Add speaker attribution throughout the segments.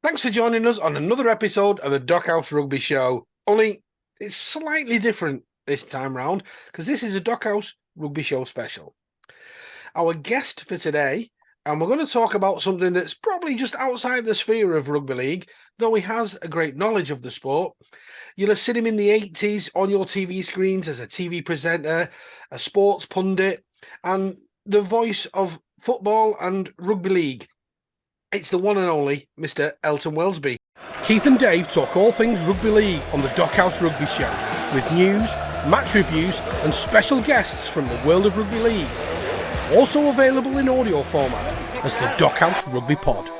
Speaker 1: Thanks for joining us on another episode of the Dockhouse Rugby Show. Only it's slightly different this time round because this is a Dockhouse Rugby Show special. Our guest for today, and we're going to talk about something that's probably just outside the sphere of rugby league, though he has a great knowledge of the sport. You'll have seen him in the 80s on your TV screens as a TV presenter, a sports pundit, and the voice of football and rugby league. It's the one and only Mr. Elton Welsby. Keith and Dave talk all things rugby league on the Dockhouse Rugby Show, with news, match reviews and special guests from the world of rugby league. Also available in audio format as the Dockhouse Rugby Pod.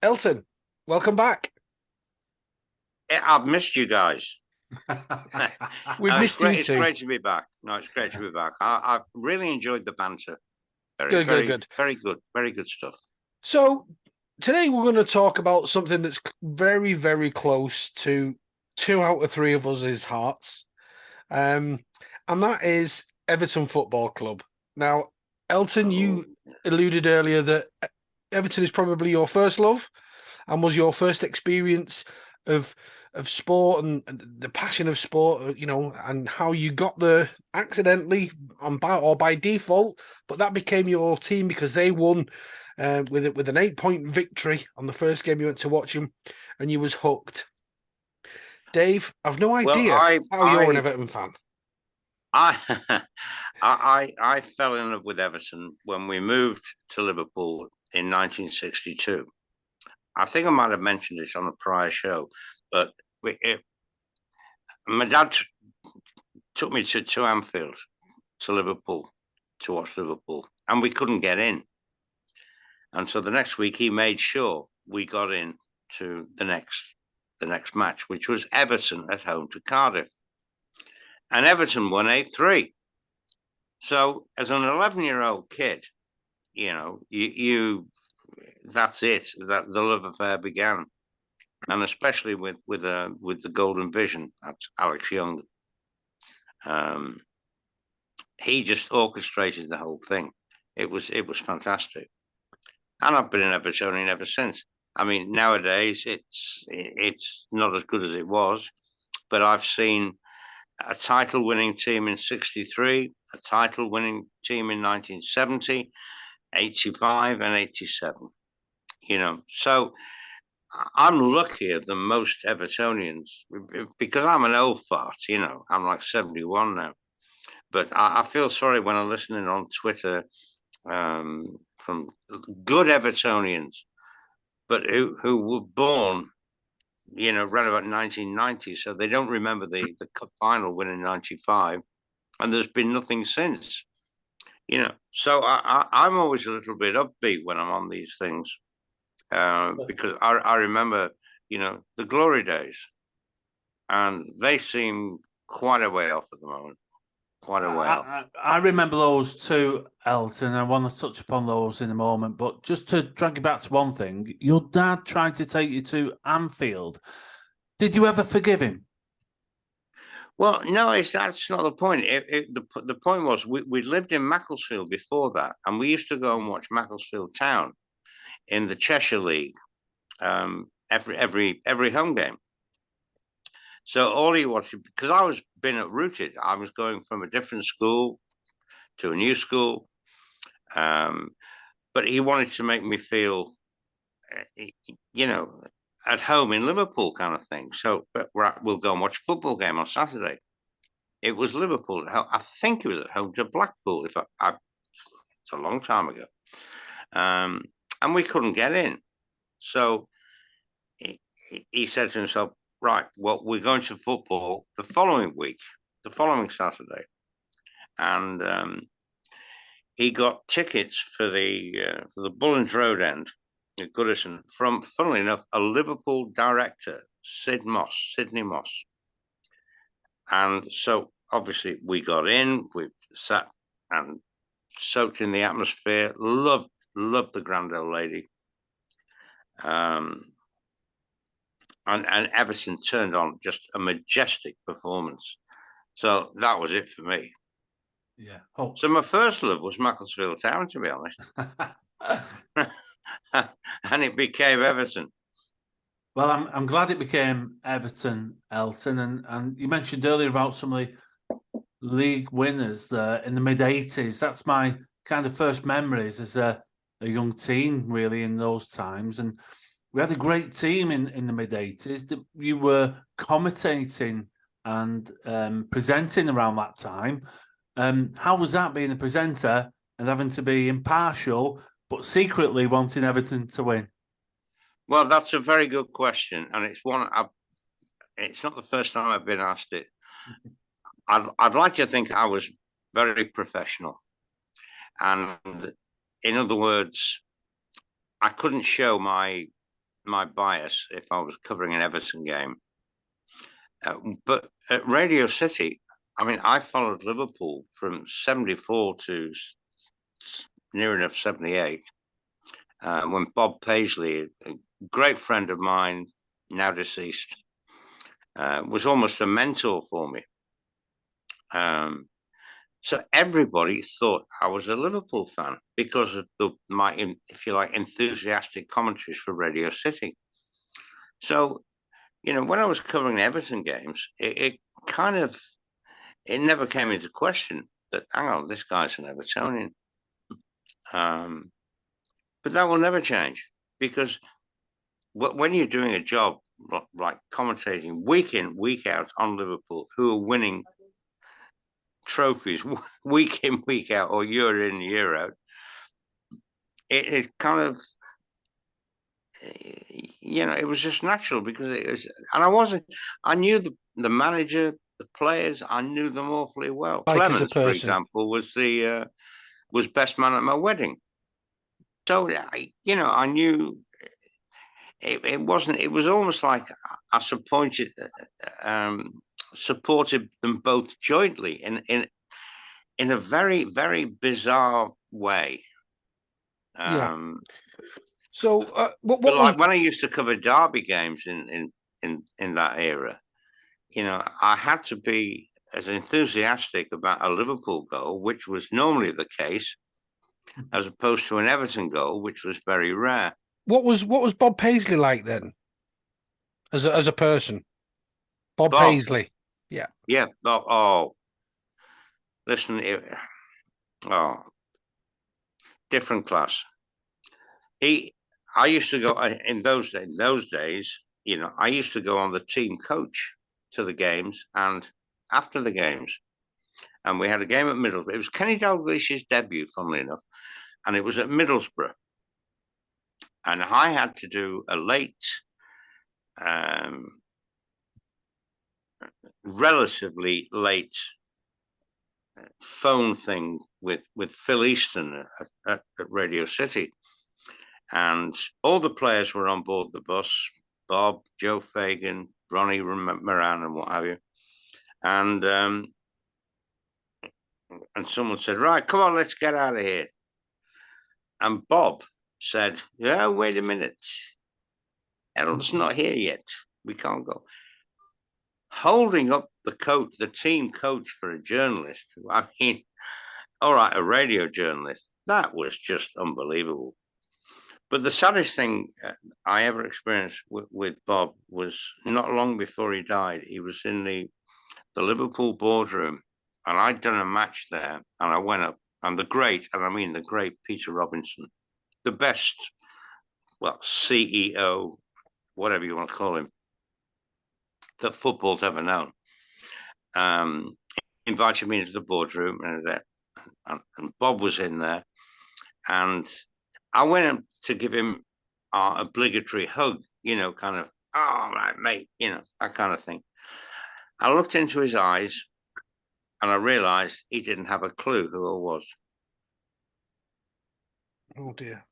Speaker 1: Elton, welcome back.
Speaker 2: I've missed you guys.
Speaker 1: We've missed you too.
Speaker 2: It's great to be back. No, it's great to be back. I've really enjoyed the banter.
Speaker 1: Good.
Speaker 2: Very good stuff.
Speaker 1: So today we're going to talk about something that's very, very close to 2 out of 3 of us' hearts. And that is Everton Football Club. Now, Elton, you alluded earlier that Everton is probably your first love and was your first experience of sport and the passion of sport, you know, and how you got there accidentally or by default, but that became your team because they won with an 8-point victory on the first game you went to watch them, and you was hooked. Dave, I've no idea how you're an Everton fan.
Speaker 2: I fell in love with Everton when we moved to Liverpool in 1962. I think I might have mentioned it on a prior show, but my dad took me to Anfield, to Liverpool, to watch Liverpool, and we couldn't get in. And so the next week he made sure we got in to the next match, which was Everton at home to Cardiff. And Everton won 8-3. So as an 11-year-old kid, you know, you that's it. That the love affair began. And especially with the Golden Vision, that's Alex Young. He just orchestrated the whole thing. It was fantastic, and I've been an Evertonian ever since. I mean, nowadays it's not as good as it was, but I've seen a title-winning team in '63, a title-winning team in 1970, 85, and 87. You know, so I'm luckier than most Evertonians because I'm an old fart, you know, I'm like 71 now. But I feel sorry when I'm listening on Twitter from good Evertonians, but who were born, you know, around about 1990, so they don't remember the cup final win in 95, and there's been nothing since, you know. So I'm always a little bit upbeat when I'm on these things. Because I remember, you know, the glory days, and they seem quite a way off at the moment. Quite a way off.
Speaker 3: I remember those too, Elton. I want to touch upon those in a moment, but just to drag you back to one thing, your dad tried to take you to Anfield. Did you ever forgive him?
Speaker 2: Well, no, that's not the point. The point was we lived in Macclesfield before that, and we used to go and watch Macclesfield Town in the Cheshire League every home game. So all he wanted, because I was been uprooted, I was going from a different school to a new school, but he wanted to make me feel, you know, at home in Liverpool kind of thing. So we'll go and watch a football game on Saturday. It was Liverpool. I think it was at home to Blackpool. It's a long time ago. And we couldn't get in. So he said to himself, right, well, we're going to football the following week, the following Saturday. And he got tickets for the Bullens Road end at Goodison from, funnily enough, a Liverpool director, Sidney Moss. And so obviously we got in, we sat and soaked in the atmosphere, loved the grand old lady. And Everton turned on just a majestic performance. So that was it for me.
Speaker 3: Yeah.
Speaker 2: So my first love was Macclesfield Town, to be honest. and it became Everton.
Speaker 3: Well, I'm glad it became Everton, Elton, and you mentioned earlier about some of the league winners there in the mid-80s. That's my kind of first memories as a young teen, really, in those times. And we had a great team in the mid-80s. You were commentating and presenting around that time. How was that, being a presenter and having to be impartial, but secretly wanting Everton to win?
Speaker 2: Well, that's a very good question, and it's one it's not the first time I've been asked it. I'd like to think I was very professional, and in other words, I couldn't show my bias if I was covering an Everton game. But at Radio City, I mean, I followed Liverpool from '74 to near enough '78. When Bob Paisley, a great friend of mine, now deceased, was almost a mentor for me. So everybody thought I was a Liverpool fan because of my, if you like, enthusiastic commentaries for Radio City. So, you know, when I was covering Everton games, it never came into question that, hang on, this guy's an Evertonian. But that will never change, because when you're doing a job like commentating week in, week out on Liverpool, who are winning trophies week in, week out, or year in, year out, it kind of, you know, it was just natural, because it was, and I knew the manager, the players, I knew them awfully well.
Speaker 1: Like
Speaker 2: Clemens, for example, was best man at my wedding. So, you know, I knew it wasn't. It was almost like I supported them both jointly in a very, very bizarre way.
Speaker 1: So, what
Speaker 2: like when I used to cover derby games in that era, you know, I had to be as enthusiastic about a Liverpool goal, which was normally the case, as opposed to an Everton goal, which was very rare.
Speaker 1: What was Bob Paisley like then, as a person? Bob Paisley, yeah.
Speaker 2: Listen, different class. I used to go in those days. You know, I used to go on the team coach to the games and after the games, and we had a game at Middlesbrough. It was Kenny Dalglish's debut, funnily enough, and it was at Middlesbrough. And I had to do a late, relatively late phone thing with Phil Easton at Radio City. And all the players were on board the bus, Bob, Joe Fagan, Ronnie Moran, and what have you. And someone said, right, come on, let's get out of here. And Bob said, yeah, wait a minute. Errol's not here yet. We can't go. Holding up the team coach for a journalist. I mean, all right, a radio journalist. That was just unbelievable. But the saddest thing I ever experienced with Bob was not long before he died. He was in the Liverpool boardroom, and I'd done a match there, and I went up, and the great Peter Robinson, the best, well, CEO, whatever you want to call him, that football's ever known, invited me into the boardroom, and Bob was in there, and I went to give him our obligatory hug, you know, kind of, oh, right, mate, you know, that kind of thing. I looked into his eyes and I realized he didn't have a clue who I was.
Speaker 1: Oh, dear.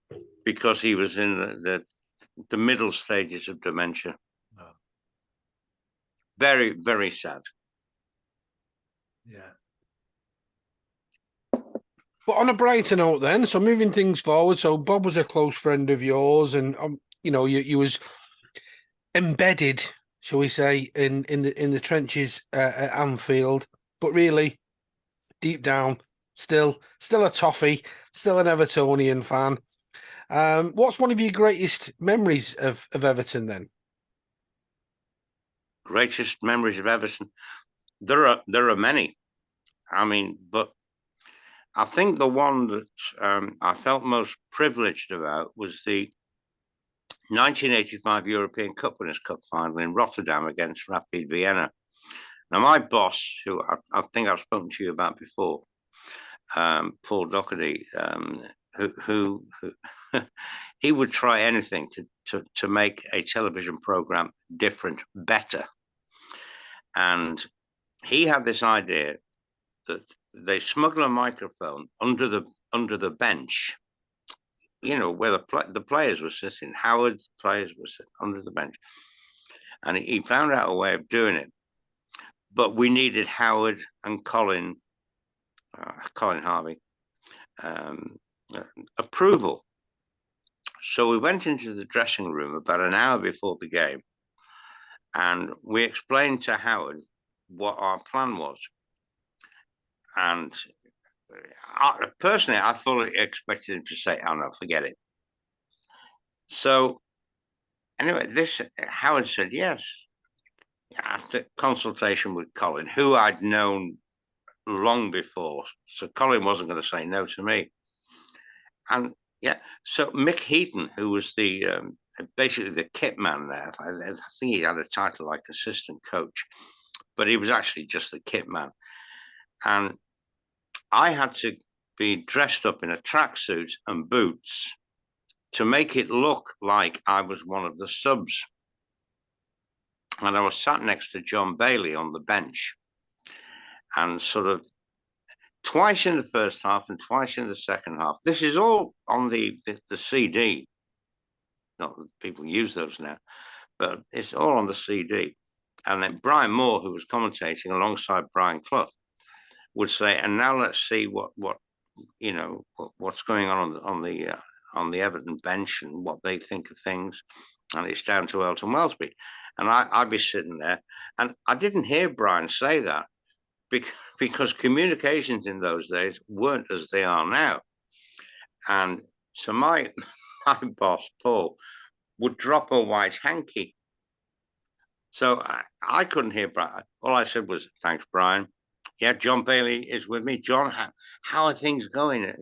Speaker 2: Because he was in the middle stages of dementia. Oh. Very, very sad.
Speaker 3: Yeah.
Speaker 1: But on a brighter note then, so moving things forward, so Bob was a close friend of yours, and you know, you was embedded, shall we say, in the trenches at Anfield, but really deep down, still a Toffee, still an Evertonian fan. What's one of your greatest memories of Everton then?
Speaker 2: Greatest memories of Everton? There are many. I mean, but I think the one that I felt most privileged about was the 1985 European Cup Winners' Cup final in Rotterdam against Rapid Vienna. Now, my boss, who I think I've spoken to you about before, Paul Dockhouse, who he would try anything to make a television program different, better. And he had this idea that they smuggle a microphone under the bench, you know, where the players were sitting. Howard's players were sitting under the bench, and he found out a way of doing it. But we needed Howard and Colin Harvey approval. So we went into the dressing room about an hour before the game, and we explained to Howard what our plan was. And personally, I fully expected him to say, "Oh no, forget it." So anyway, Howard said yes. After consultation with Colin, who I'd known long before, so Colin wasn't going to say no to me. And yeah, so Mick Heaton, who was the basically the kit man there, I think he had a title like assistant coach, but he was actually just the kit man. And I had to be dressed up in a tracksuit and boots to make it look like I was one of the subs. And I was sat next to John Bailey on the bench, and sort of twice in the first half and twice in the second half. This is all on the CD. Not that people use those now, but it's all on the CD. And then Brian Moore, who was commentating alongside Brian Clough, would say, "And now let's see what's going on the Everton bench and what they think of things." And it's down to Elton Welsby. And I'd be sitting there, and I didn't hear Brian say that because communications in those days weren't as they are now. And so my boss, Paul, would drop a white hanky. So I couldn't hear Brian. All I said was, "Thanks, Brian. Yeah, John Bailey is with me. John, how are things going?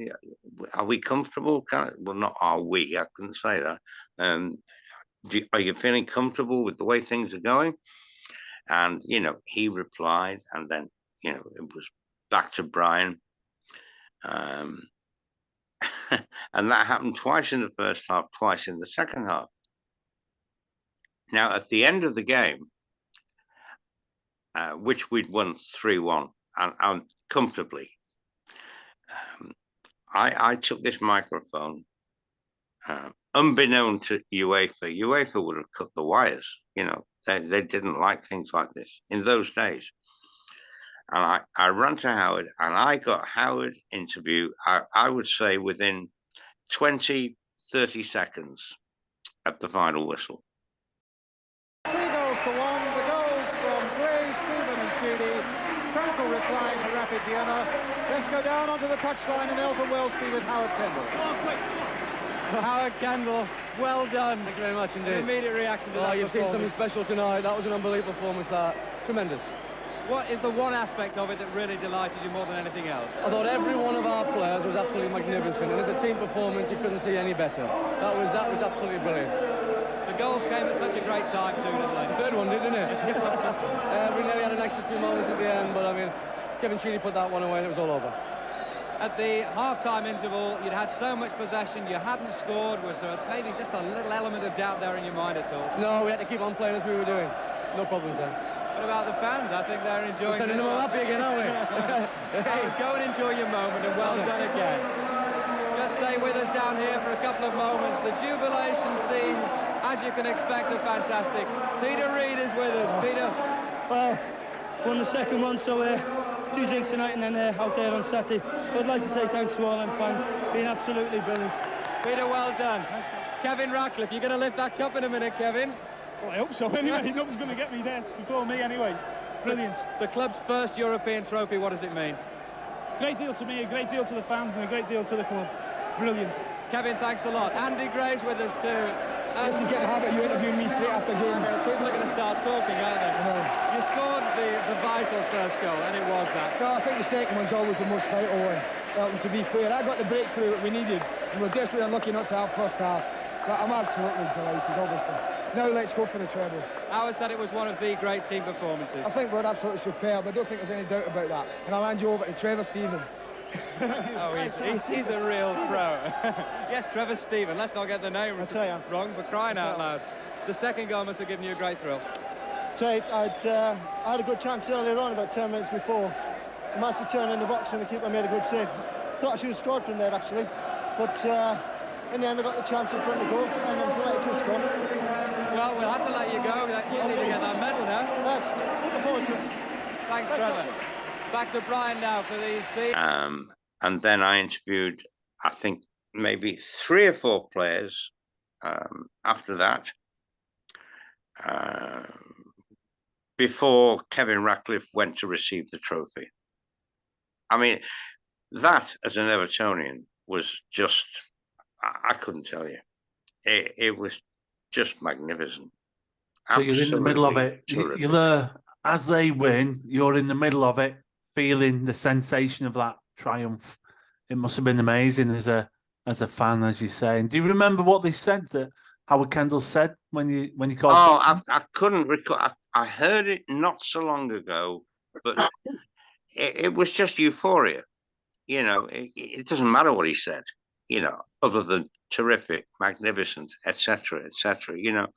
Speaker 2: Are we comfortable?" Well, not are we. I couldn't say that. Are you feeling comfortable with the way things are going? And, he replied, and then, it was back to Brian. And that happened twice in the first half, twice in the second half. Now, at the end of the game, which we'd won 3-1 and comfortably, I took this microphone, unbeknown to UEFA. UEFA would have cut the wires. They didn't like things like this in those days. And I ran to Howard, and I got Howard interview, I would say within 20, 30 seconds of the final whistle.
Speaker 4: 3 goals to 1. The goals from Gray, Stephen and Sheedy. Crankle replying to Rapid Vienna. Let's go down onto the touchline and Elton Welsby with Howard Kendal.
Speaker 5: Howard Kendal, well done.
Speaker 6: Thank you very much indeed.
Speaker 5: An immediate reaction to that.
Speaker 6: You've seen something special tonight. That was an unbelievable performance. Tremendous.
Speaker 5: What is the one aspect of it that really delighted you more than anything else?
Speaker 6: I thought every one of our players was absolutely magnificent, and as a team performance, you couldn't see any better. That was absolutely brilliant.
Speaker 5: The goals came at such a great time too, didn't they?
Speaker 6: The third one did, didn't it? We nearly had an extra few moments at the end, but I mean, Kevin Sheedy put that one away, and it was all over.
Speaker 5: At the half-time interval, you'd had so much possession, you hadn't scored. Was there maybe just a little element of doubt there in your mind at all?
Speaker 6: No, we had to keep on playing as we were doing. No problems there.
Speaker 5: What about the fans? I think they're enjoying it.
Speaker 6: We're sending them all happy again, aren't we?
Speaker 5: Hey, go and enjoy your moment, and well done again. Just stay with us down here for a couple of moments. The jubilation scenes, as you can expect, are fantastic. Peter Reid is with us. Peter?
Speaker 7: Well, won the second one, so 2 drinks tonight and then out there on Saturday. I'd like to say thanks to all them fans. Been absolutely brilliant.
Speaker 5: Peter, well done. Kevin Ratcliffe, you're going to lift that cup in a minute, Kevin.
Speaker 7: Well, I hope so anyway. Nobody's going to get me there before me anyway. Brilliant.
Speaker 5: The club's first European trophy, what does it mean?
Speaker 7: Great deal to me, a great deal to the fans and a great deal to the club. Brilliant.
Speaker 5: Kevin, thanks a lot. Andy Gray's with us too.
Speaker 7: This is getting a habit. You interviewing me straight after games.
Speaker 5: People are going to start talking, aren't they? You scored the vital first goal, and it was that.
Speaker 7: No, I think the second one's always the most vital one. Elton, to be fair, I got the breakthrough that we needed, and we're desperately unlucky not to have first half. But I'm absolutely delighted, obviously. Now let's go for the treble.
Speaker 5: Howard said it was one of the great team performances.
Speaker 7: I think we're absolutely superb. I don't think there's any doubt about that. And I'll hand you over to Trevor Stevens.
Speaker 5: Oh, he's a real pro. Yes, Trevor Stephen. Let's not get the name wrong, but crying out loud. The second goal must have given you a great thrill.
Speaker 7: So I had a good chance earlier on, about 10 minutes before. I managed to turn in the box and the keeper made a good save. Thought I should have scored from there, actually. But in the end, I got the chance in front of the goal, and I'm delighted to have scored.
Speaker 5: Well, we'll have to let you go. You need to get that medal now.
Speaker 7: Yes, looking forward to it.
Speaker 5: Thanks, Trevor. Back to Brian now for these scenes.
Speaker 2: And then I interviewed, I think, maybe 3 or 4 players after that, before Kevin Ratcliffe went to receive the trophy. I mean, that, as an Evertonian, was just, I couldn't tell you. It was just magnificent.
Speaker 3: So you're in the middle of it. You're as they win, you're in the middle of it, feeling the sensation of that triumph. It must have been amazing as a fan, as you say. And do you remember what they said, that Howard Kendal said when you called?
Speaker 2: Oh, I couldn't recall. I heard it not so long ago, but it was just euphoria. You know, it doesn't matter what he said, you know, other than terrific, magnificent, etc., etc. You know,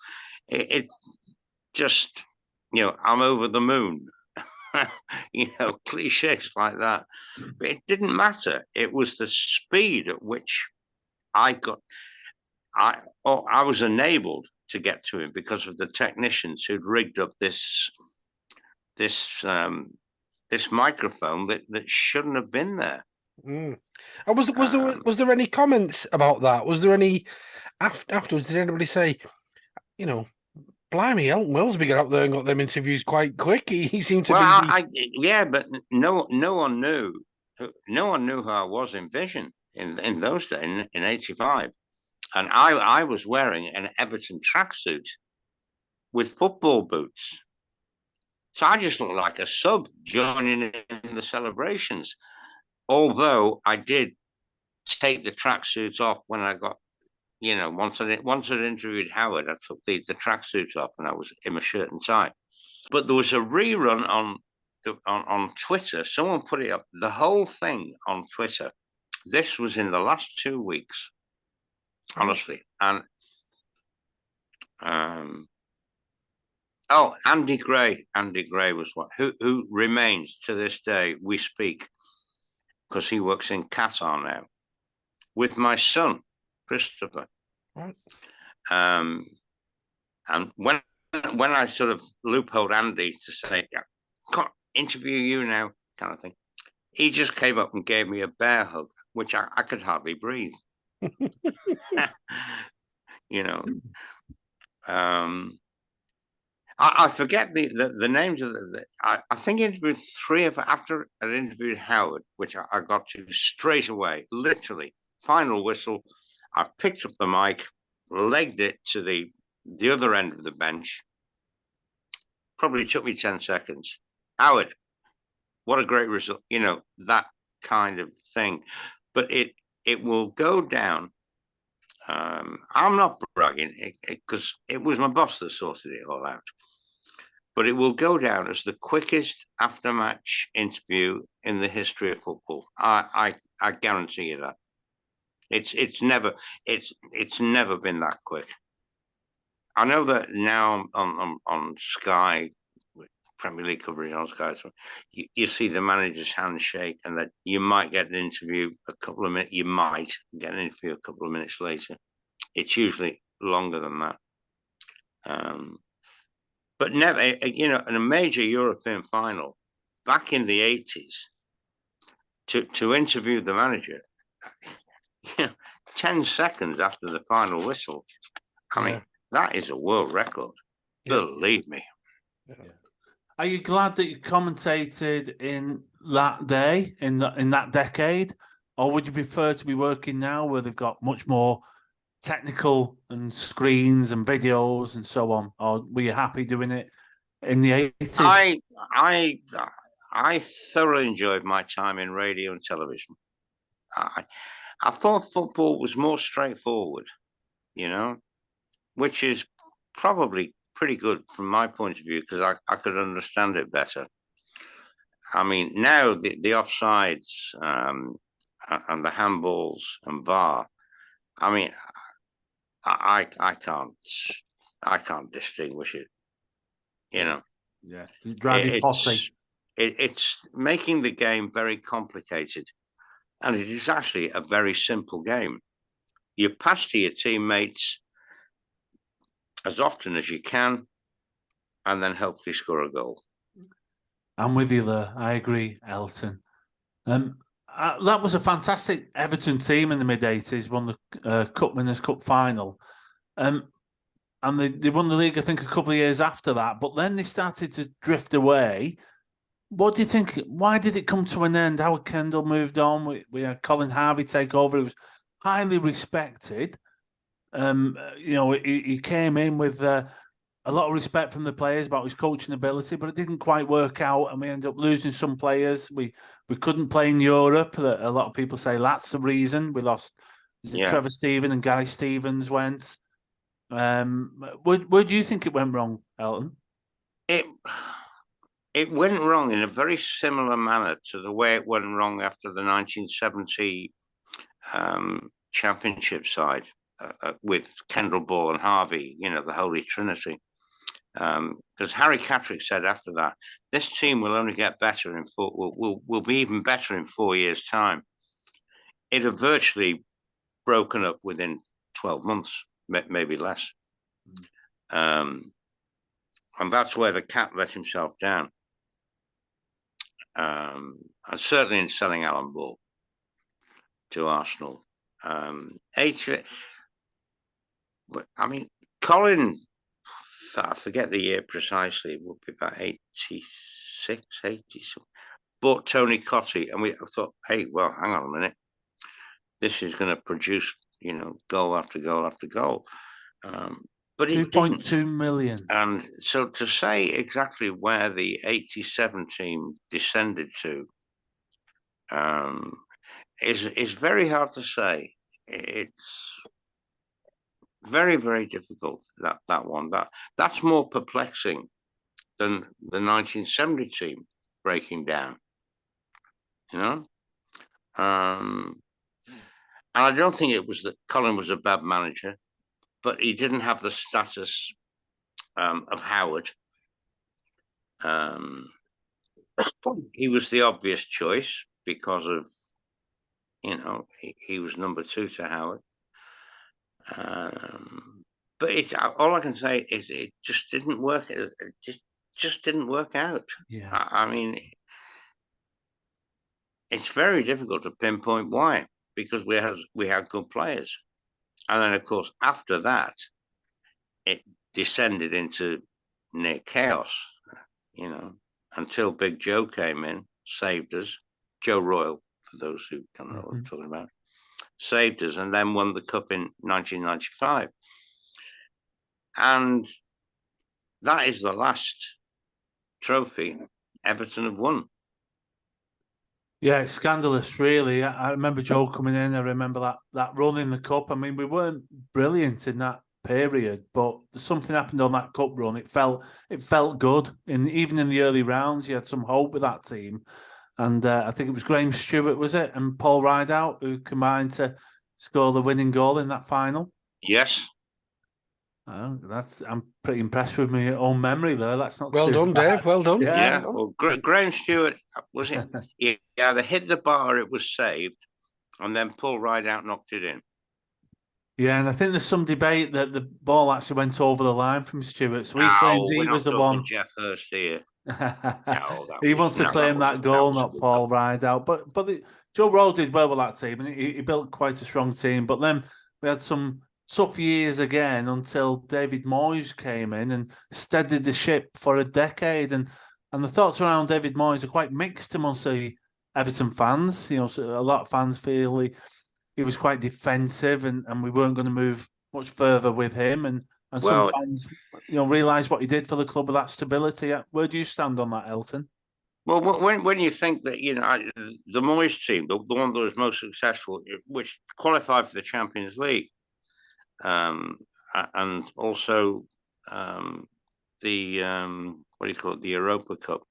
Speaker 2: it just, you know, I'm over the moon. You know, cliches like that. But it didn't matter. It was the speed at which I was enabled to get to him because of the technicians who'd rigged up this microphone that shouldn't have been there.
Speaker 1: And was there any comments about that? Was there any afterwards? Did anybody say, you know, blimey, Elton Welsby got up there and got them interviews quite quick? He seemed to be.
Speaker 2: Yeah, but no one knew. No one knew who I was in Vision in those days in '85, and I was wearing an Everton tracksuit with football boots, so I just looked like a sub joining in the celebrations. Although I did take the tracksuits off when I got, you know, once I'd interviewed Howard, I took the tracksuits off and I was in my shirt and tie. But there was a rerun on Twitter. Someone put it up, the whole thing on Twitter. This was in the last 2 weeks, honestly. And Andy Gray was who remains to this day. We speak because he works in Qatar now with my son Christopher.
Speaker 1: Right.
Speaker 2: And when I sort of loopholed Andy to say, yeah, come on, interview you now, kind of thing, he just came up and gave me a bear hug, which I could hardly breathe. You know, I forget the names of I think I interviewed 3 of after I interviewed Howard, which I got to straight away, literally. Final whistle, I picked up the mic, legged it to the other end of the bench. Probably took me 10 seconds. Howard, what a great result, you know, that kind of thing. But it will go down. I'm not bragging because it was my boss that sorted it all out. But it will go down as the quickest after-match interview in the history of football. I guarantee you that. It's never been that quick. I know that now on Sky, with Premier League coverage on Sky, so you see the manager's handshake, and that you might get an interview a couple of minutes. You might get an interview a couple of minutes later. It's usually longer than that. But never, you know, in a major European final back in the 80s, to interview the manager, you know, 10 seconds after the final whistle. I mean, that is a world record. Believe me.
Speaker 3: Yeah. Are you glad that you commentated in that day, in that decade, or would you prefer to be working now where they've got much more technical and screens and videos and so on? Or were you happy doing it in the 80s?
Speaker 2: I thoroughly enjoyed my time in radio and television. I thought football was more straightforward, you know, which is probably pretty good from my point of view because I could understand it better. I mean, now the offsides and the handballs and VAR. I mean, I can't distinguish it. You know,
Speaker 3: Yeah, driving potty.
Speaker 2: It's making the game very complicated, and it is actually a very simple game. You pass to your teammates as often as you can, and then hopefully score a goal.
Speaker 3: I'm with you there. I agree, Elton. That was a fantastic Everton team in the mid-80s, won the Cup Winners' Cup final. And they won the league, I think, a couple of years after that. But then they started to drift away. What do you think? Why did it come to an end? Howard Kendal moved on. We had Colin Harvey take over. He was highly respected. He came in with a lot of respect from the players about his coaching ability, but it didn't quite work out, and we ended up losing some players. We couldn't play in Europe. That a lot of people say that's the reason we lost. Trevor Stephen and Gary Stevens went. Where do you think it went wrong, Elton?
Speaker 2: It went wrong in a very similar manner to the way it went wrong after the 1970 championship side with Kendal, Ball and Harvey, the Holy Trinity. Because Harry Catterick said after that, this team will only get better in will be even better in 4 years' time. It had virtually broken up within 12 months, maybe less. And that's where the cat let himself down. And certainly in selling Alan Ball to Arsenal. But I mean, Colin, I forget the year precisely, it would be about 86, 80. Bought Tony Cottee, and we thought, hey, well, hang on a minute. This is going to produce, goal after goal after goal. But it didn't.
Speaker 3: 2.2 million.
Speaker 2: And so to say exactly where the 87 team descended to is very hard to say. It's very, very difficult, that one. That's more perplexing than the 1970 team breaking down, And I don't think it was that Colin was a bad manager, but he didn't have the status of Howard. He was the obvious choice because of, he was number 2 to Howard. But all I can say is it just didn't work. It just didn't work out.
Speaker 3: Yeah.
Speaker 2: I mean, it's very difficult to pinpoint why, because we had good players, and then of course after that, it descended into near chaos. Until Big Joe came in, saved us. Joe Royal, for those who don't know what I'm talking about. Saved us, and then won the cup in 1995. And that is the last trophy Everton have won.
Speaker 3: Yeah, it's scandalous, really. I remember Joe coming in. I remember that run in the cup. I mean, we weren't brilliant in that period, but something happened on that cup run. It felt good. Even in the early rounds, you had some hope with that team. And I think it was Graham Stewart, was it? And Paul Rideout who combined to score the winning goal in that final.
Speaker 2: Yes.
Speaker 3: I'm pretty impressed with my own memory there. That's not
Speaker 1: well done,
Speaker 3: bad.
Speaker 1: Dave. Well done.
Speaker 2: Yeah. Well, Graham Stewart, was it? He either hit the bar, it was saved, and then Paul Rideout knocked it in.
Speaker 3: Yeah, and I think there's some debate that the ball actually went over the line from Stewart. So he claims he was the one.
Speaker 2: Jeff Hurst here.
Speaker 3: He wants to claim that goal, not Paul Rideout. But Joe Rowe did well with that team, and he built quite a strong team. But then we had some tough years again until David Moyes came in and steadied the ship for a decade. And the thoughts around David Moyes are quite mixed amongst the Everton fans. You know, so a lot of fans feel he was quite defensive, and we weren't going to move much further with him. And some
Speaker 2: Well,
Speaker 3: fans, you know, realised what he did for the club with that stability. Where do you stand on that, Elton?
Speaker 2: well, when you think that, you know, the Moyes team, the one that was most successful, which qualified for the Champions League, and also the what do you call it, the Europa Cup.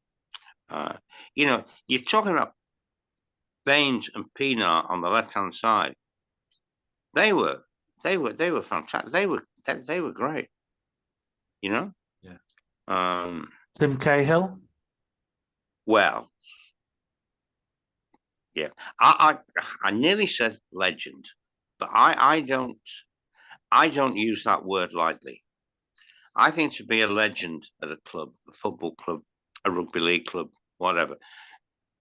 Speaker 2: You know, you're talking about Baines and Pienaar on the left hand side. They were fantastic. They were great. You know.
Speaker 3: Yeah. Tim Cahill.
Speaker 2: Well, yeah. I nearly said legend, but I don't use that word lightly. I think to be a legend at a club, a football club, a rugby league club, whatever,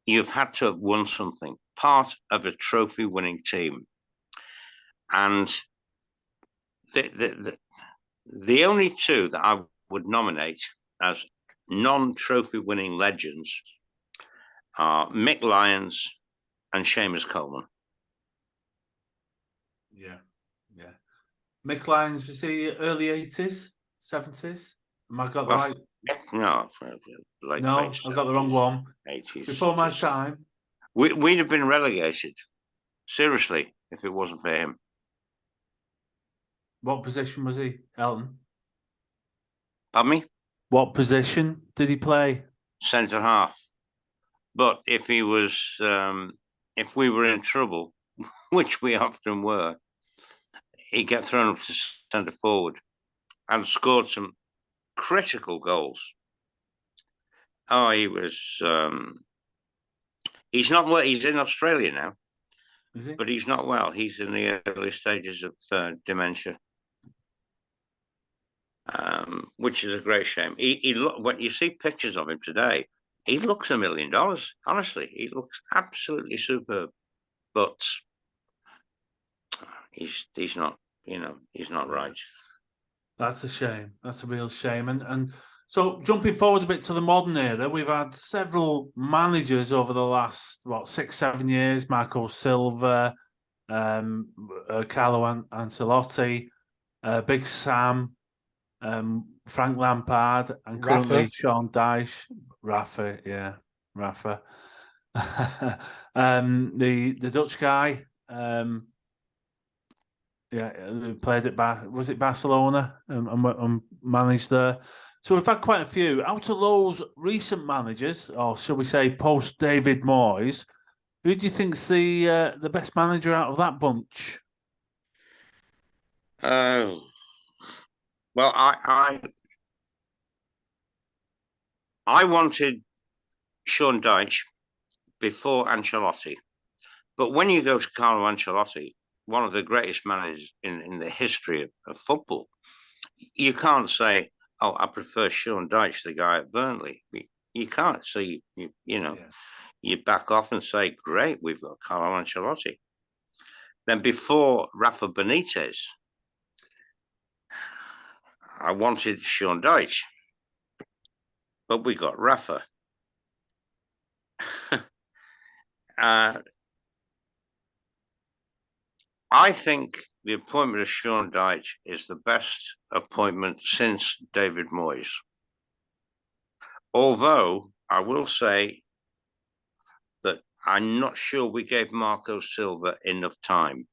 Speaker 2: you've had to have won something, part of a trophy-winning team. And the only two that I would nominate as non-trophy-winning legends are Mick Lyons and Seamus Coleman.
Speaker 3: Yeah. Mick Lyons, was he early 80s, 70s? Am I got the right?
Speaker 2: No,
Speaker 3: I've got the wrong one.
Speaker 2: 80s.
Speaker 3: Before my time.
Speaker 2: We'd have been relegated, seriously, if it wasn't for him.
Speaker 3: What position was he, Elton?
Speaker 2: Pardon me?
Speaker 3: What position did he play?
Speaker 2: Centre half. But if he was, if we were in trouble, which we often were, he'd get thrown up to centre forward and scored some critical goals. Oh, he was. He's not well. He's in Australia now.
Speaker 3: Is he?
Speaker 2: But he's not well. He's in the early stages of dementia, which is a great shame. He when you see pictures of him today, he looks $1 million. Honestly, he looks absolutely superb. But he's not. You know, he's not right.
Speaker 3: That's a shame. That's a real shame. And so jumping forward a bit to the modern era, we've had several managers over the last 6-7 years. Marco Silva, Carlo Ancelotti, Big Sam, Frank Lampard, and currently Sean Dyche, Rafa. The Dutch guy, who played at was it Barcelona and managed there. So we've had quite a few. Out of those recent managers, or shall we say post David Moyes, who do you think's the best manager out of that bunch?
Speaker 2: Well, I wanted Sean Dyche before Ancelotti, but when you go to Carlo Ancelotti, one of the greatest managers in the history of football, you can't say, "Oh, I prefer Sean Dyche, the guy at Burnley." You can't. So you back off and say, "Great, we've got Carlo Ancelotti." Then before Rafa Benitez, I wanted Sean Dyche, but we got Rafa. I think the appointment of Sean Dyche is the best appointment since David Moyes. Although I will say that I'm not sure we gave Marco Silva enough time.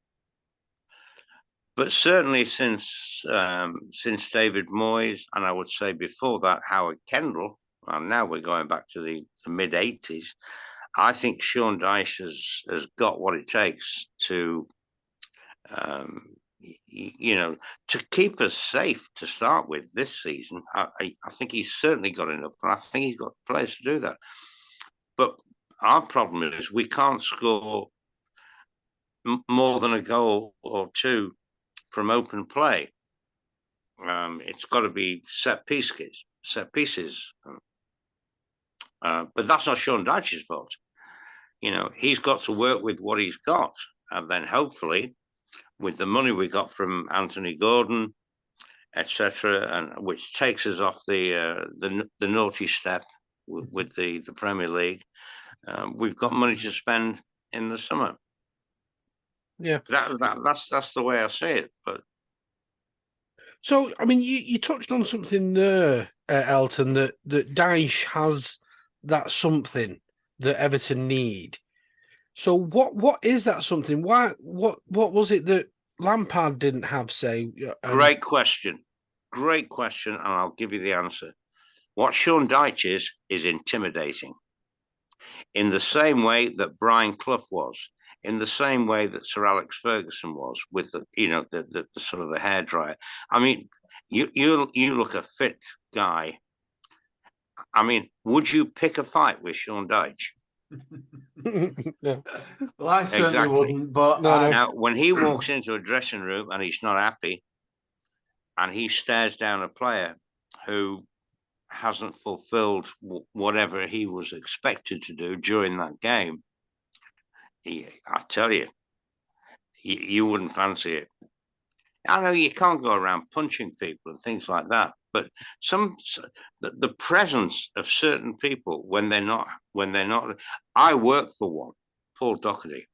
Speaker 2: But certainly since David Moyes, and I would say before that, Howard Kendal, and now we're going back to the mid-80s, I think Sean Dyche has got what it takes to to keep us safe to start with this season. I think he's certainly got enough, and I think he's got the players to do that. But our problem is we can't score more than a goal or two from open play. It's got to be set pieces. But that's not Sean Dyche's fault. You know, he's got to work with what he's got, and then hopefully, with the money we got from Anthony Gordon, etc., and which takes us off the naughty step with the Premier League, We've got money to spend in the summer.
Speaker 1: Yeah,
Speaker 2: that's the way I see it. But
Speaker 1: so I mean, you touched on something there, Elton, that Dyche has that something that Everton need. So what is that something? Why what was it that Lampard didn't have? Say,
Speaker 2: great question, and I'll give you the answer. What Sean Dyche is intimidating, in the same way that Brian Clough was, in the same way that Sir Alex Ferguson was, with the sort of the hairdryer. I mean, you look a fit guy. I mean, would you pick a fight with Sean Dyche?
Speaker 1: No.
Speaker 3: Well, I certainly wouldn't. But
Speaker 1: no.
Speaker 2: Now, when he walks into a dressing room and he's not happy, and he stares down a player who hasn't fulfilled whatever he was expected to do during that game, I tell you, you wouldn't fancy it. I know you can't go around punching people and things like that, but the presence of certain people when they're not. I work for one, Paul Doherty,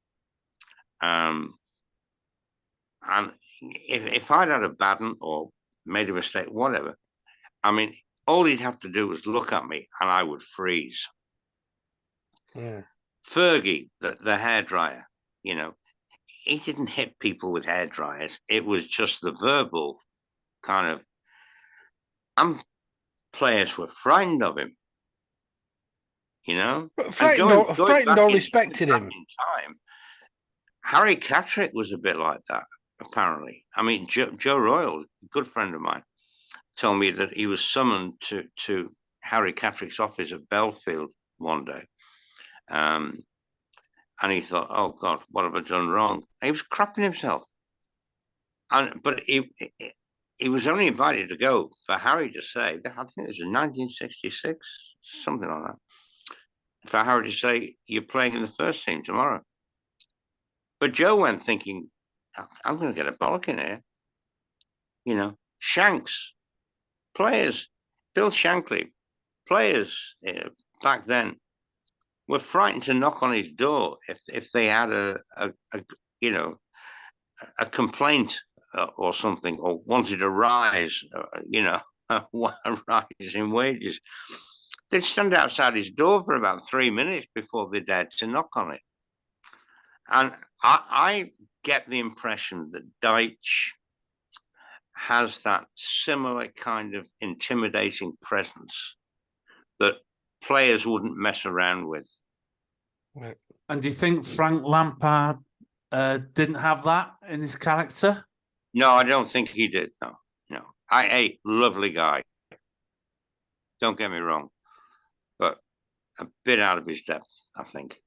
Speaker 2: and if I'd had a bad one or made a mistake, whatever, I mean, all he'd have to do was look at me and I would freeze.
Speaker 1: Yeah.
Speaker 2: Fergie, the hairdryer, he didn't hit people with hairdryers. It was just the verbal kind of, players were frightened of him,
Speaker 1: Frightened or respected him.
Speaker 2: In time, Harry Catterick was a bit like that, apparently. I mean, Joe Royal, a good friend of mine, told me that he was summoned to Harry Catterick's office at Belfield one day. And he thought, oh, God, what have I done wrong? And he was crapping himself. But he was only invited to go for Harry to say, I think it was in 1966, something like that, for Harry to say, you're playing in the first team tomorrow. But Joe went thinking, I'm going to get a bollock in here. Shanks, players, Bill Shankly, players back then were frightened to knock on his door if they had a complaint or something, or wanted a rise, a rise in wages. They'd stand outside his door for about 3 minutes before they dared to knock on it. And I get the impression that Dyche has that similar kind of intimidating presence that players wouldn't mess around with.
Speaker 1: Right.
Speaker 3: And do you think Frank Lampard didn't have that in his character?
Speaker 2: No, I don't think he did. No. A lovely guy. Don't get me wrong, but a bit out of his depth, I think.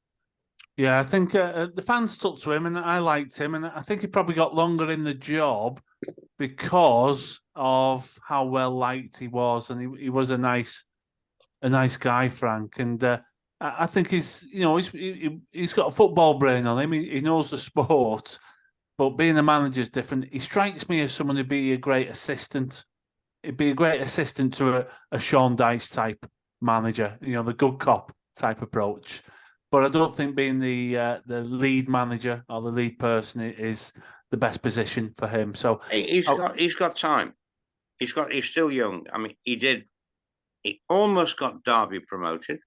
Speaker 3: Yeah, I think the fans stuck to him, and I liked him, and I think he probably got longer in the job because of how well liked he was, and he was a nice guy, Frank. And I think he's got a football brain on him. He knows the sport, but being a manager is different. He strikes me as someone who'd be a great assistant. He'd be a great assistant to a Sean Dyche type manager, the good cop type approach. But I don't think being the lead manager or the lead person is the best position for him. So
Speaker 2: he's got time. He's still young. I mean, he almost got Derby promoted.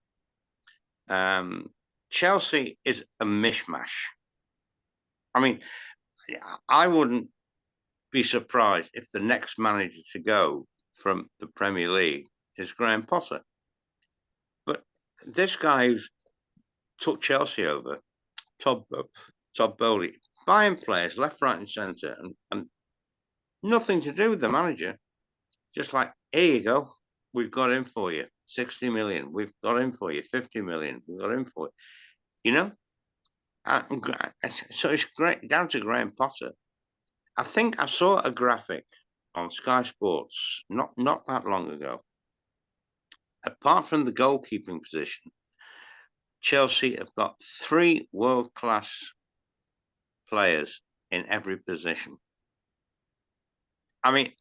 Speaker 2: Chelsea is a mishmash. I mean, I wouldn't be surprised if the next manager to go from the Premier League is Graham Potter. But this guy who's took Chelsea over, Todd Bowley, buying players left, right, and centre, and nothing to do with the manager. Just like, here you go, we've got him for you, 60 million. We've got him for you, 50 million. We've got him for you. So it's great down to Graham Potter. I think I saw a graphic on Sky Sports not that long ago. Apart from the goalkeeping position, Chelsea have got 3 world-class players in every position. I mean,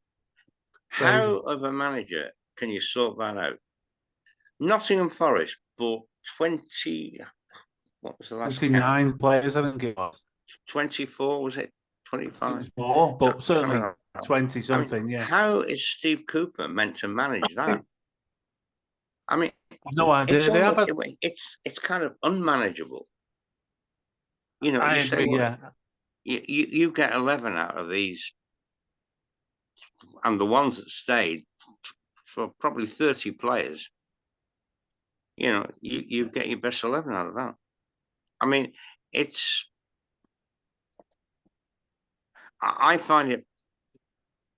Speaker 2: how of a manager can you sort that out? Nottingham Forest bought 20, what was the last
Speaker 3: 29 players, I think it was.
Speaker 2: 24, was it? 25?
Speaker 3: It was more, but certainly
Speaker 2: Something like that.
Speaker 3: 20 something, yeah.
Speaker 2: How is Steve Cooper meant to manage that? I mean,
Speaker 3: No idea.
Speaker 2: It's kind of unmanageable. You know,
Speaker 3: I
Speaker 2: you
Speaker 3: agree,
Speaker 2: say, well,
Speaker 3: yeah.
Speaker 2: you get 11 out of these, and the ones that stayed, for probably 30 players, you know, you get your best 11 out of that. I mean, I find it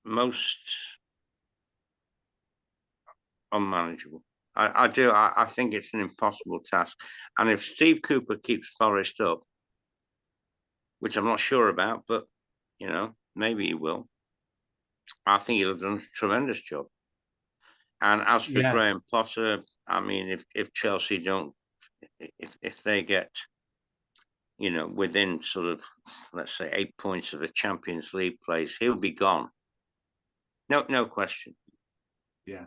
Speaker 2: most unmanageable. I do. I think it's an impossible task. And if Steve Cooper keeps Forest up, which I'm not sure about, but, you know, maybe he will, I think he'll have done a tremendous job. And as for Graham Potter, I mean, if Chelsea don't, if they get, you know, within sort of, let's say, 8 points of a Champions League place, he'll be gone. No question.
Speaker 3: Yeah.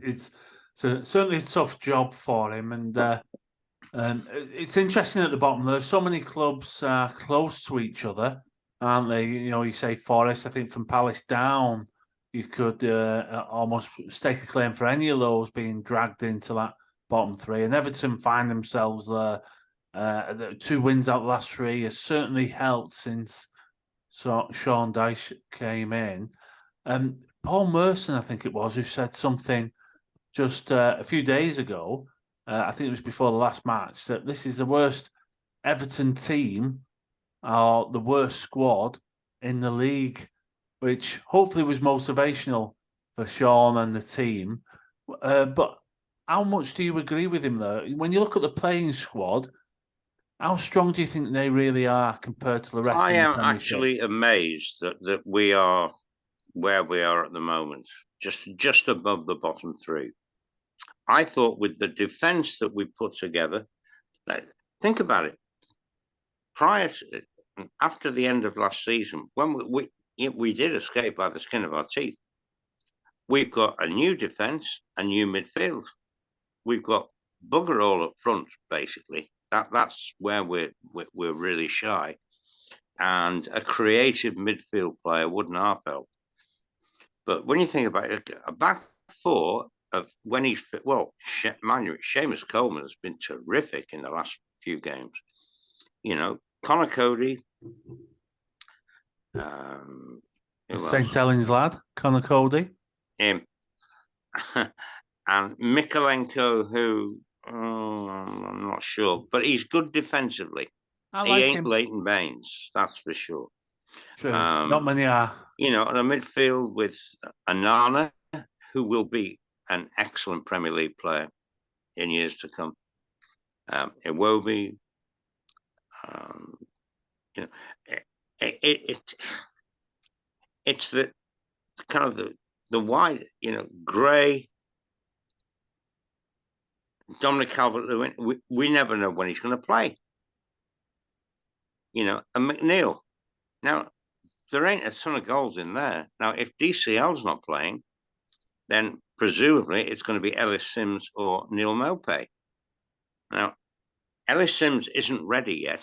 Speaker 3: It's certainly a tough job for him, and it's interesting at the bottom. There's so many clubs close to each other, aren't they? You know, you say Forest. I think from Palace down, you could almost stake a claim for any of those being dragged into that bottom three. And Everton find themselves there. The 2 wins out of the last 3 has certainly helped since Sean Dyche came in. Paul Merson, I think it was, who said something just a few days ago, I think it was before the last match, that this is the worst Everton team or the worst squad in the league, which hopefully was motivational for Sean and the team. But how much do you agree with him, though? When you look at the playing squad, how strong do you think they really are compared to the rest of the Premiership?
Speaker 2: I am actually amazed that we are where we are at the moment, just above the bottom 3. I thought with the defence that we put together, think about it. After the end of last season, when we did escape by the skin of our teeth, we've got a new defence, a new midfield. We've got bugger all up front, basically. That's where we're really shy, and a creative midfield player wouldn't half help. But when you think about it, a back 4 of when he's fit, well, mind you, Seamus Coleman has been terrific in the last few games. You know, Connor Cody,
Speaker 3: St. Helens lad, Connor Cody,
Speaker 2: him, and Mikolenko, who I'm not sure, but he's good defensively. He ain't him. Leighton Baines, that's for sure.
Speaker 3: True. Not many are.
Speaker 2: You know, in a midfield with Anana, who will be an excellent Premier League player in years to come. Iwobi, you know, it's the kind of the wide, you know, Gray, Dominic Calvert-Lewin. We never know when he's going to play. You know, and McNeil. Now, there ain't a ton of goals in there. Now, if DCL's not playing, then presumably it's going to be Ellis Sims or Neil Maupay. Now, Ellis Sims isn't ready yet.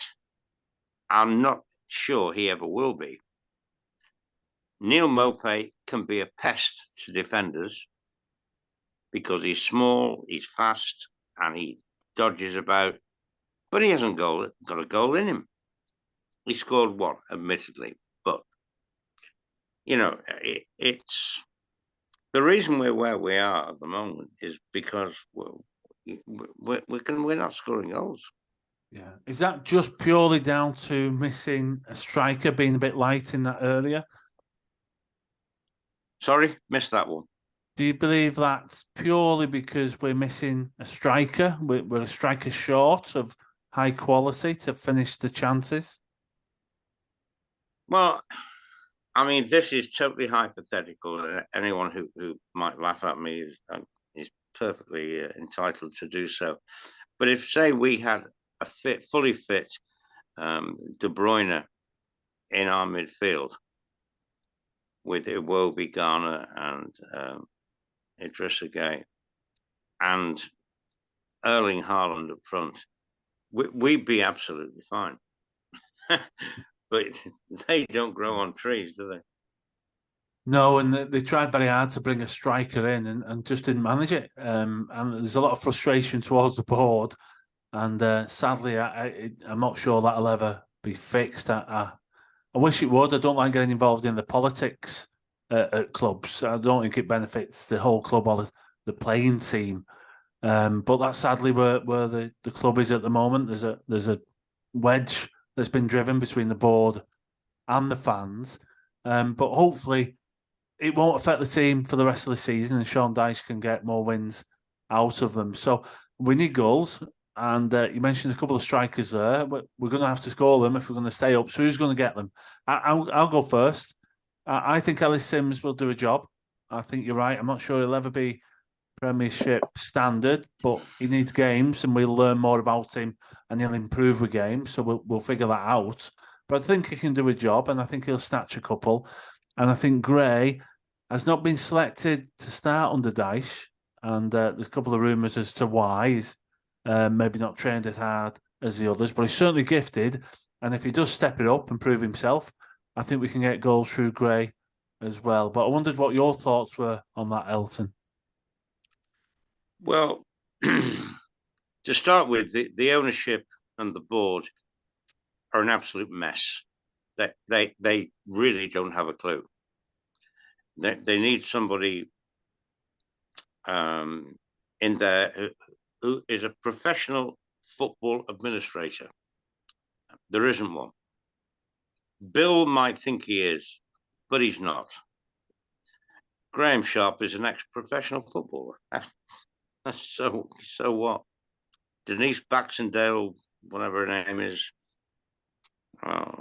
Speaker 2: I'm not sure he ever will be. Neil Maupay can be a pest to defenders because he's small, he's fast, and he dodges about, but he hasn't got a goal in him. He scored one, admittedly, but, you know, it's the reason we're where we are at the moment is because we're not scoring goals.
Speaker 3: Yeah. Is that just purely down to missing a striker, being a bit light in that earlier?
Speaker 2: Sorry, missed that one.
Speaker 3: Do you believe that's purely because we're missing a striker? We're a striker short of high quality to finish the chances?
Speaker 2: Well, I mean, this is totally hypothetical. Anyone who might laugh at me is perfectly entitled to do so. But if, say, we had a fully fit De Bruyne in our midfield with Iwobi, Garner, and Idrissa Gueye, and Erling Haaland up front, we'd be absolutely fine. But they don't grow on trees, do they?
Speaker 3: No, and they tried very hard to bring a striker in and just didn't manage it. And there's a lot of frustration towards the board. And sadly, I'm not sure that'll ever be fixed. I wish it would. I don't like getting involved in the politics at clubs. I don't think it benefits the whole club or the playing team. But that's sadly where the club is at the moment. There's a wedge that's been driven between the board and the fans. But hopefully it won't affect the team for the rest of the season, and Sean Dyche can get more wins out of them. So we need goals. And you mentioned a couple of strikers there. But we're going to have to score them if we're going to stay up. So who's going to get them? I'll go first. I think Ellis Sims will do a job. I think you're right. I'm not sure he'll ever be Premiership standard, but he needs games, and we'll learn more about him, and he'll improve with games. So we'll figure that out. But I think he can do a job, and I think he'll snatch a couple. And I think Gray has not been selected to start under Dyche, and there's a couple of rumours as to why he's maybe not trained as hard as the others, but he's certainly gifted. And if he does step it up and prove himself, I think we can get goals through Gray as well. But I wondered what your thoughts were on that, Elton.
Speaker 2: Well, to start with, the ownership and the board are an absolute mess. They really don't have a clue. They need somebody in there who is a professional football administrator. There isn't one. Bill might think he is, but he's not. Graham Sharp is an ex-professional footballer. So what? Denise Baxendale, whatever her name is,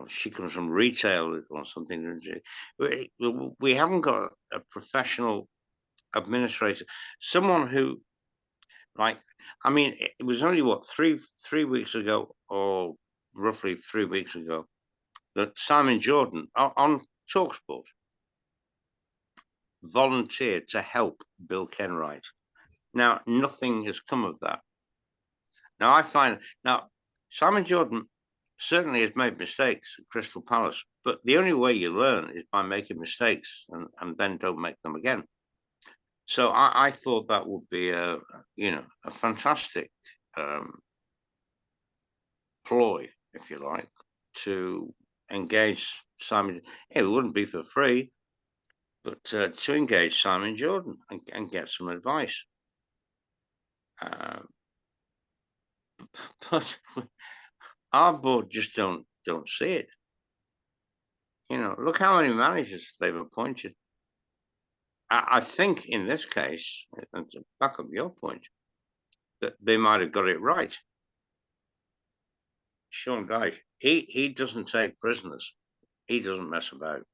Speaker 2: she comes from retail or something. We haven't got a professional administrator, someone who, it was only what three weeks ago, or roughly 3 weeks ago, that Simon Jordan on TalkSport volunteered to help Bill Kenwright. Now, nothing has come of that. Now, Simon Jordan certainly has made mistakes at Crystal Palace, but the only way you learn is by making mistakes and then don't make them again. So I thought that would be a fantastic ploy, if you like, to engage Simon. It wouldn't be for free, but to engage Simon Jordan and get some advice. But our board just don't see it. Look how many managers they've appointed. I think in this case, and to back up your point, that they might have got it right. Sean Dyche, he doesn't take prisoners. He doesn't mess about.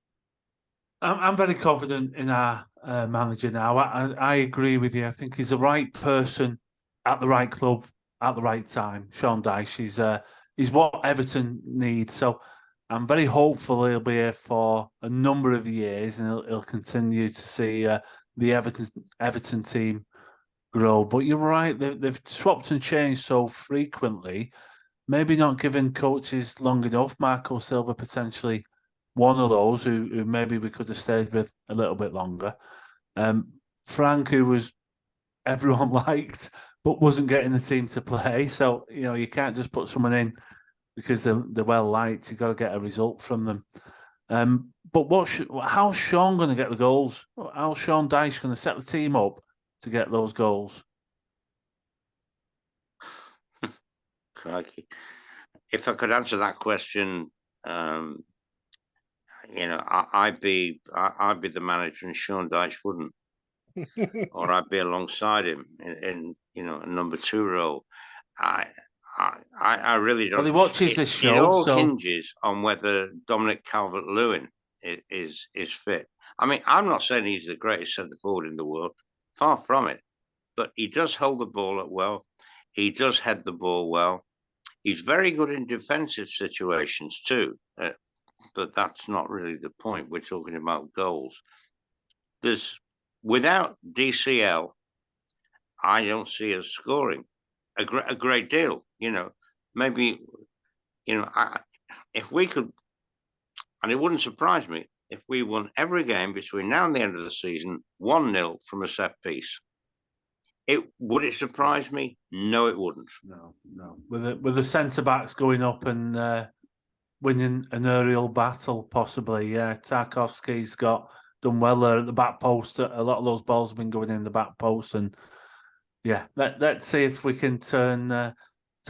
Speaker 3: I'm very confident in our manager now. I agree with you. I think he's the right person at the right club at the right time. Sean Dyche, he's what Everton needs. So I'm very hopeful he'll be here for a number of years, and he'll continue to see the Everton team grow. But you're right; they've swapped and changed so frequently. Maybe not giving coaches long enough. Marco Silva potentially one of those who maybe we could have stayed with a little bit longer. Frank, who was everyone liked, but wasn't getting the team to play. So, you can't just put someone in because they're well liked. You've got to get a result from them. But how's Sean going to get the goals? How's Sean Dyche going to set the team up to get those goals?
Speaker 2: Crikey. If I could answer that question, I'd be the manager and Sean Dyche wouldn't. Or I'd be alongside him in a number 2 role. I really don't.
Speaker 3: Well, he watches this show.
Speaker 2: It all hinges on whether Dominic Calvert-Lewin is fit. I'm not saying he's the greatest centre forward in the world. Far from it. But he does hold the ball up well. He does head the ball well. He's very good in defensive situations too. But that's not really the point. We're talking about goals. Without DCL, I don't see us scoring a great deal. maybe, if we could, and it wouldn't surprise me if we won every game between now and the end of the season 1-0 from a set piece. Would it surprise me? No, it wouldn't.
Speaker 3: No. With the centre backs going up and winning an aerial battle, possibly. Yeah, Tarkovsky's done well there at the back post. A lot of those balls have been going in the back post, and yeah, let's see if we can turn it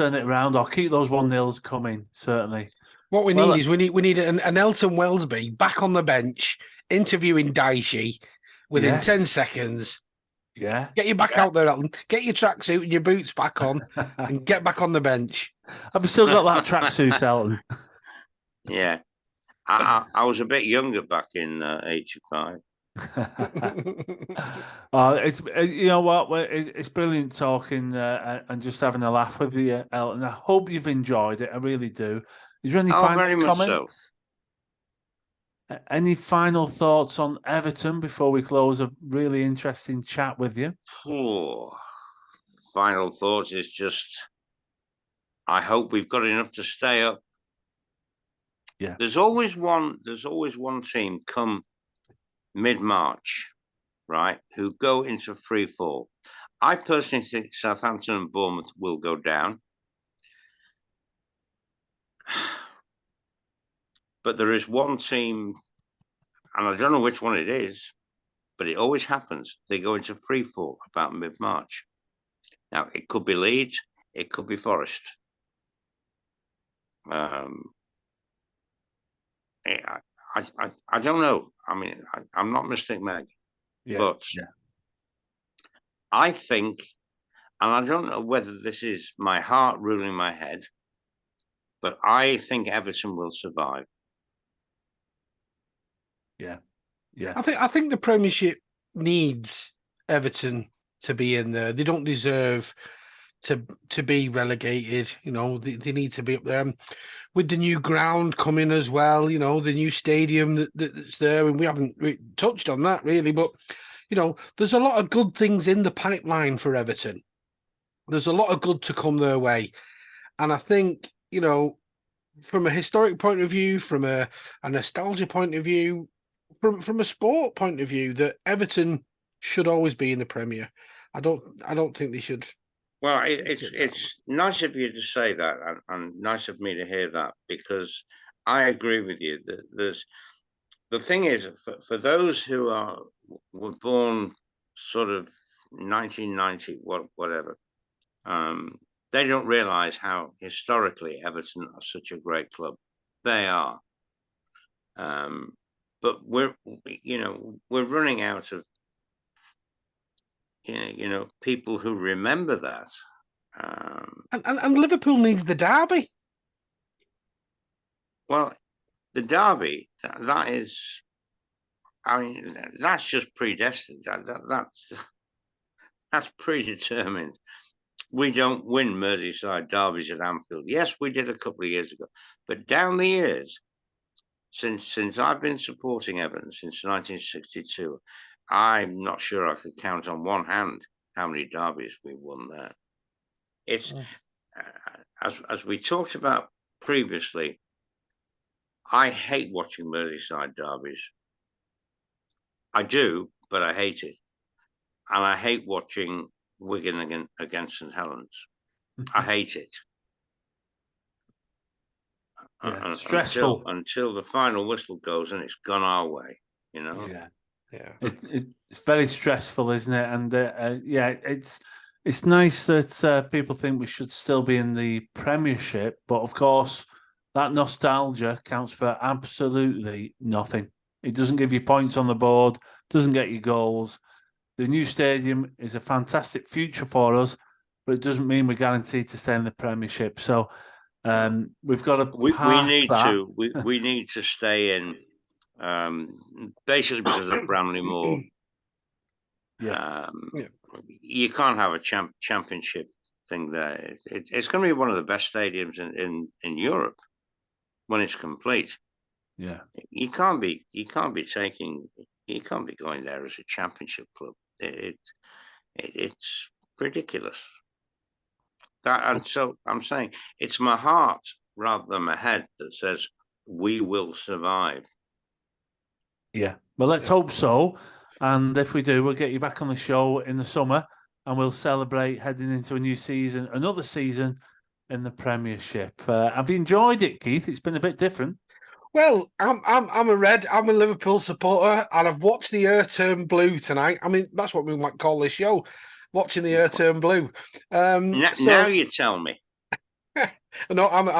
Speaker 3: around or keep those 1-0s coming. Certainly.
Speaker 1: What we need an Elton Welsby back on the bench interviewing Dyche within 10 seconds.
Speaker 3: Yeah.
Speaker 1: Get you back out there, Elton. Get your tracksuit and your boots back on and get back on the bench.
Speaker 3: Have you still got that tracksuit, Elton?
Speaker 2: Yeah. I was a bit younger back in 85.
Speaker 3: It's you know what, it's brilliant talking and just having a laugh with you, Elton. I hope you've enjoyed it. I really do. Is there any final comments? Any final thoughts on Everton before we close a really interesting chat with you?
Speaker 2: Final thoughts is just, I hope we've got enough to stay up.
Speaker 3: Yeah.
Speaker 2: There's always one team come mid-March, right, who go into free fall. I personally think Southampton and Bournemouth will go down. But there is one team, and I don't know which one it is, but it always happens. They go into free fall about mid-March. Now, it could be Leeds, it could be Forest. I don't know. I mean, I'm not Mystic Meg, but I think, and I don't know whether this is my heart ruling my head, but I think Everton will survive.
Speaker 3: Yeah.
Speaker 1: I think the Premiership needs Everton to be in there. They don't deserve to be relegated. They need to be up there. With the new ground coming as well, the new stadium that's there, and we haven't touched on that really, but there's a lot of good things in the pipeline for Everton. There's a lot of good to come their way, and I think from a historic point of view, from a nostalgia point of view, from a sport point of view, that Everton should always be in the Premier. I don't think they should.
Speaker 2: Well, it's nice of you to say that, and nice of me to hear that, because I agree with you. The thing is, for those who were born sort of 1990, whatever, they don't realise how historically Everton are such a great club. They are, but we're running out of people who remember that.
Speaker 1: And Liverpool needs the derby.
Speaker 2: Well, the derby, that is, I mean, that's just predestined. That's predetermined. We don't win Merseyside derbies at Anfield. Yes, we did a couple of years ago, but down the years, since I've been supporting Everton since 1962, I'm not sure I could count on one hand how many derbies we won there. It's as we talked about previously, I hate watching Merseyside derbies. I do, but I hate it. And I hate watching Wigan against St Helens. I hate it.
Speaker 3: Yeah, stressful.
Speaker 2: Until the final whistle goes and it's gone our way,
Speaker 3: Yeah. It's very stressful, isn't it? And it's nice that people think we should still be in the Premiership, but of course that nostalgia counts for absolutely nothing. It doesn't give you points on the board, doesn't get you goals. The new stadium is a fantastic future for us, but it doesn't mean we're guaranteed to stay in the Premiership. So we've got to
Speaker 2: we need to stay in. Basically because of Bramley Moore. You can't have a championship thing there. It's going to be one of the best stadiums in Europe when it's complete.
Speaker 3: Yeah,
Speaker 2: you can't be going there as a championship club. It's ridiculous. And so I'm saying it's my heart rather than my head that says we will survive.
Speaker 3: Yeah. Well, let's hope so. And if we do, we'll get you back on the show in the summer and we'll celebrate heading into a new season, another season in the Premiership. Have you enjoyed it, Keith? It's been a bit different.
Speaker 1: Well, I'm a Liverpool supporter, and I've watched the Air Turn Blue tonight. I mean, that's what we might call this show, watching the Air Turn Blue.
Speaker 2: Now you tell me.
Speaker 1: No, I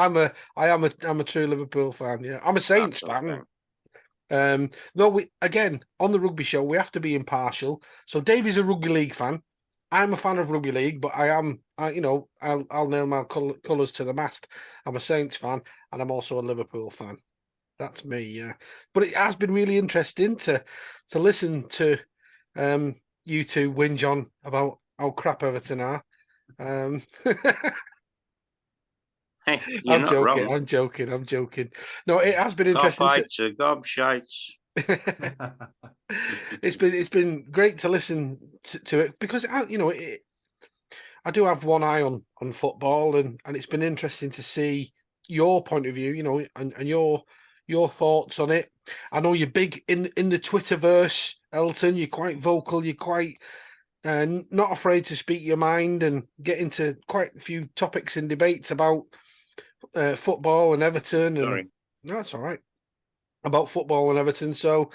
Speaker 1: am a true Liverpool fan. Yeah, I'm a Saints fan. No, we again on the rugby show we have to be impartial. So Dave is a rugby league fan. I'm a fan of rugby league, but I'll nail my colours to the mast. I'm a Saints fan, and I'm also a Liverpool fan. That's me, yeah. But it has been really interesting to listen to you two whinge on about how crap Everton are.
Speaker 2: Hey, I'm
Speaker 1: joking. No, it has been interesting.
Speaker 2: Gobshites.
Speaker 1: It's been great to listen to it because I do have one eye on football, and it's been interesting to see your point of view, and your thoughts on it. I know you're big in the Twitterverse, Elton. You're quite vocal. You're quite not afraid to speak your mind and get into quite a few topics and debates about football and Everton.
Speaker 2: Sorry.
Speaker 1: No, that's all right. About football and Everton. So,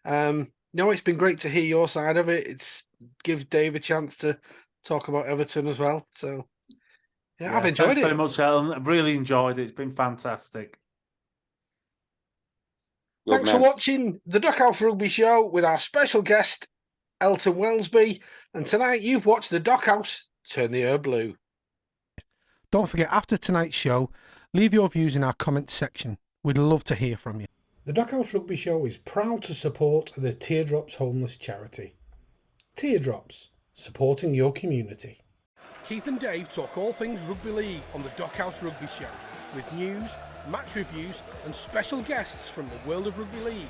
Speaker 1: it's been great to hear your side of it. It gives Dave a chance to talk about Everton as well. So, yeah, I've enjoyed it.
Speaker 3: Very much, Alan. I've really enjoyed it. It's been fantastic.
Speaker 1: Thanks for watching the Dockhouse Rugby Show with our special guest, Elton Welsby. And tonight you've watched the Dockhouse turn the air blue.
Speaker 8: Don't forget, after tonight's show, leave your views in our comments section. We'd love to hear from you.
Speaker 1: The Dockhouse Rugby Show is proud to support the Teardrops Homeless Charity. Teardrops, supporting your community. Keith and Dave talk all things rugby league on the Dockhouse Rugby Show, with news, match reviews and special guests from the world of rugby league.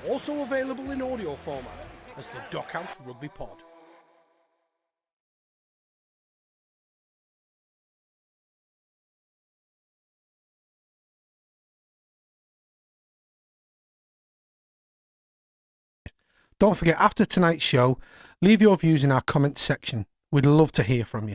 Speaker 1: Also available in audio format as the Dockhouse Rugby Pod.
Speaker 8: Don't forget, after tonight's show, leave your views in our comments section. We'd love to hear from you.